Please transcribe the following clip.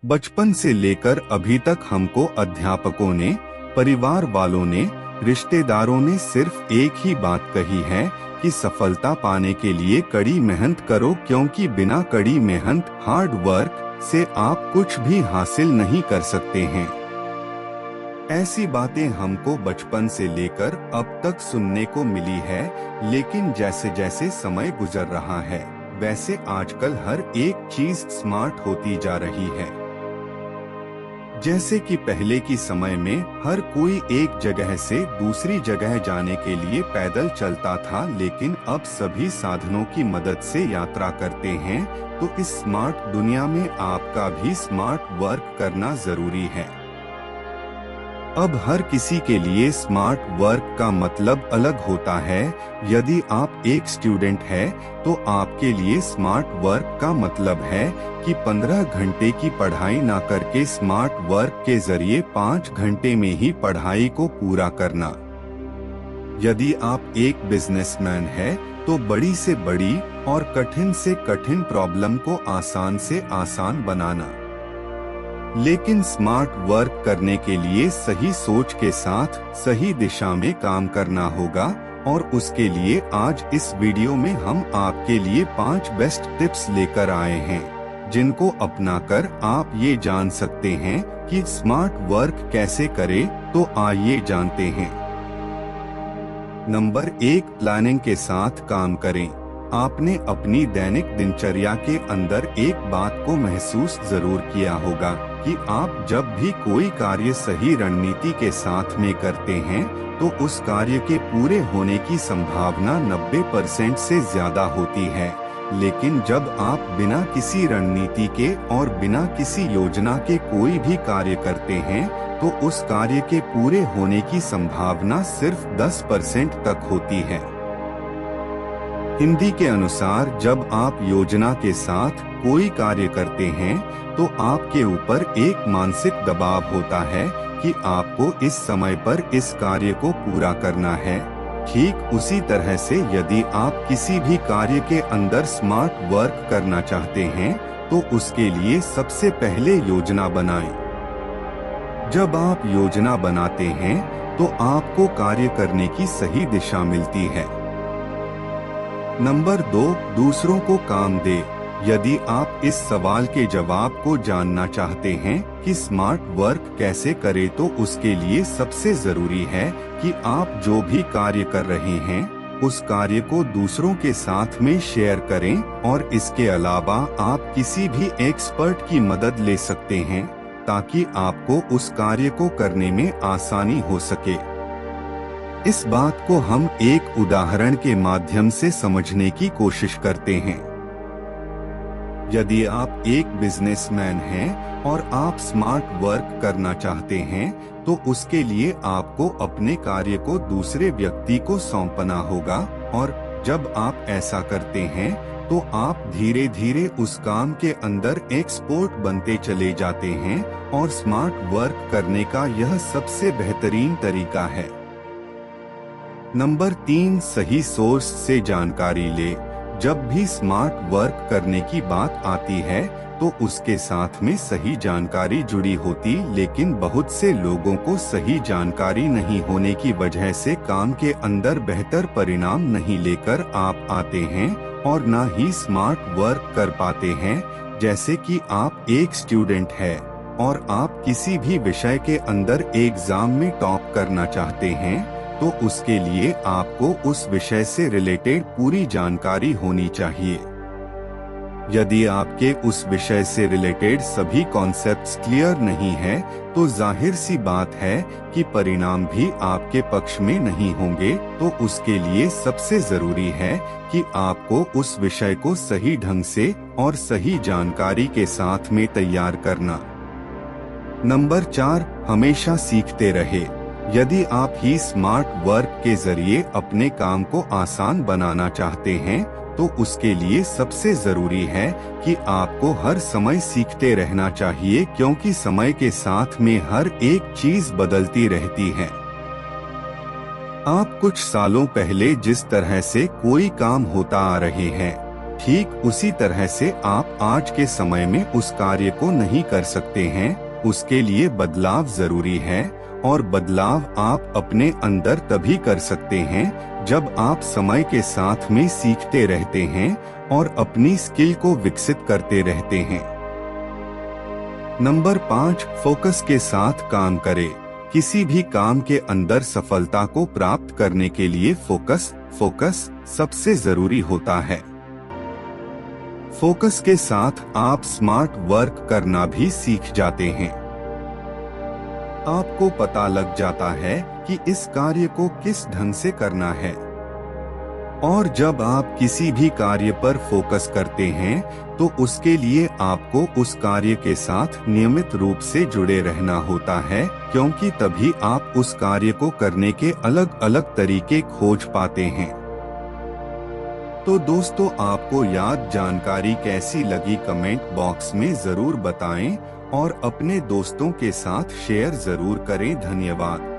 बचपन से लेकर अभी तक हमको अध्यापकों ने, परिवार वालों ने, रिश्तेदारों ने सिर्फ एक ही बात कही है कि सफलता पाने के लिए कड़ी मेहनत करो, क्योंकि बिना कड़ी मेहनत, हार्ड वर्क से आप कुछ भी हासिल नहीं कर सकते हैं। ऐसी बातें हमको बचपन से लेकर अब तक सुनने को मिली है, लेकिन जैसे जैसे समय गुजर रहा है, वैसे आजकल हर एक चीज स्मार्ट होती जा रही है। जैसे कि पहले की समय में हर कोई एक जगह से दूसरी जगह जाने के लिए पैदल चलता था, लेकिन अब सभी साधनों की मदद से यात्रा करते हैं। तो इस स्मार्ट दुनिया में आपका भी स्मार्ट वर्क करना जरूरी है। अब हर किसी के लिए स्मार्ट वर्क का मतलब अलग होता है। यदि आप एक स्टूडेंट हैं, तो आपके लिए स्मार्ट वर्क का मतलब है कि 15 घंटे की पढ़ाई ना करके स्मार्ट वर्क के जरिए 5 घंटे में ही पढ़ाई को पूरा करना। यदि आप एक बिजनेसमैन हैं, तो बड़ी से बड़ी और कठिन से कठिन प्रॉब्लम को आसान से आसान बनाना। लेकिन स्मार्ट वर्क करने के लिए सही सोच के साथ सही दिशा में काम करना होगा, और उसके लिए आज इस वीडियो में हम आपके लिए 5 बेस्ट टिप्स लेकर आए हैं, जिनको अपनाकर आप ये जान सकते हैं कि स्मार्ट वर्क कैसे करें। तो आइए जानते हैं। नंबर 1, प्लानिंग के साथ काम करें। आपने अपनी दैनिक दिनचर्या के अंदर एक बात को महसूस जरूर किया होगा कि आप जब भी कोई कार्य सही रणनीति के साथ में करते हैं, तो उस कार्य के पूरे होने की संभावना 90% से ज्यादा होती है। लेकिन जब आप बिना किसी रणनीति के और बिना किसी योजना के कोई भी कार्य करते हैं, तो उस कार्य के पूरे होने की संभावना सिर्फ 10% तक होती है। हिंदी के अनुसार जब आप योजना के साथ कोई कार्य करते हैं, तो आपके ऊपर एक मानसिक दबाव होता है कि आपको इस समय पर इस कार्य को पूरा करना है। ठीक उसी तरह से यदि आप किसी भी कार्य के अंदर स्मार्ट वर्क करना चाहते हैं, तो उसके लिए सबसे पहले योजना बनाएं। जब आप योजना बनाते हैं, तो आपको कार्य करने की सही दिशा मिलती है। नंबर 2, दूसरों को काम दे। यदि आप इस सवाल के जवाब को जानना चाहते हैं कि स्मार्ट वर्क कैसे करें, तो उसके लिए सबसे जरूरी है कि आप जो भी कार्य कर रहे हैं, उस कार्य को दूसरों के साथ में शेयर करें, और इसके अलावा आप किसी भी एक्सपर्ट की मदद ले सकते हैं, ताकि आपको उस कार्य को करने में आसानी हो सके। इस बात को हम एक उदाहरण के माध्यम से समझने की कोशिश करते हैं। यदि आप एक बिजनेसमैन हैं और आप स्मार्ट वर्क करना चाहते हैं, तो उसके लिए आपको अपने कार्य को दूसरे व्यक्ति को सौंपना होगा, और जब आप ऐसा करते हैं, तो आप धीरे धीरे उस काम के अंदर एक्सपर्ट बनते चले जाते हैं, और स्मार्ट वर्क करने का यह सबसे बेहतरीन तरीका है। नंबर 3, सही सोर्स से जानकारी ले। जब भी स्मार्ट वर्क करने की बात आती है, तो उसके साथ में सही जानकारी जुड़ी होती, लेकिन बहुत से लोगों को सही जानकारी नहीं होने की वजह से काम के अंदर बेहतर परिणाम नहीं लेकर आप आते हैं, और ना ही स्मार्ट वर्क कर पाते हैं। जैसे कि आप एक स्टूडेंट हैं और आप किसी भी विषय के अंदर एग्जाम में टॉप करना चाहते हैं, तो उसके लिए आपको उस विषय से रिलेटेड पूरी जानकारी होनी चाहिए। यदि आपके उस विषय से रिलेटेड सभी कॉन्सेप्ट्स क्लियर नहीं है, तो जाहिर सी बात है कि परिणाम भी आपके पक्ष में नहीं होंगे। तो उसके लिए सबसे जरूरी है कि आपको उस विषय को सही ढंग से और सही जानकारी के साथ में तैयार करना। नंबर 4, हमेशा सीखते रहे। यदि आप ही स्मार्ट वर्क के जरिए अपने काम को आसान बनाना चाहते हैं, तो उसके लिए सबसे जरूरी है कि आपको हर समय सीखते रहना चाहिए, क्योंकि समय के साथ में हर एक चीज बदलती रहती है। आप कुछ सालों पहले जिस तरह से कोई काम होता आ रहे हैं, ठीक उसी तरह से आप आज के समय में उस कार्य को नहीं कर सकते हैं। उसके लिए बदलाव जरूरी है, और बदलाव आप अपने अंदर तभी कर सकते हैं जब आप समय के साथ में सीखते रहते हैं और अपनी स्किल को विकसित करते रहते हैं। नंबर 5, फोकस के साथ काम करें। किसी भी काम के अंदर सफलता को प्राप्त करने के लिए फोकस सबसे जरूरी होता है। फोकस के साथ आप स्मार्ट वर्क करना भी सीख जाते हैं। आपको पता लग जाता है कि इस कार्य को किस ढंग से करना है, और जब आप किसी भी कार्य पर फोकस करते हैं तो उसके लिए आपको उस कार्य के साथ नियमित रूप से जुड़े रहना होता है, क्योंकि तभी आप उस कार्य को करने के अलग अलग तरीके खोज पाते हैं। तो दोस्तों, आपको याद जानकारी कैसी लगी कमेंट बॉक्स में जरूर बताएं और अपने दोस्तों के साथ शेयर जरूर करें। धन्यवाद।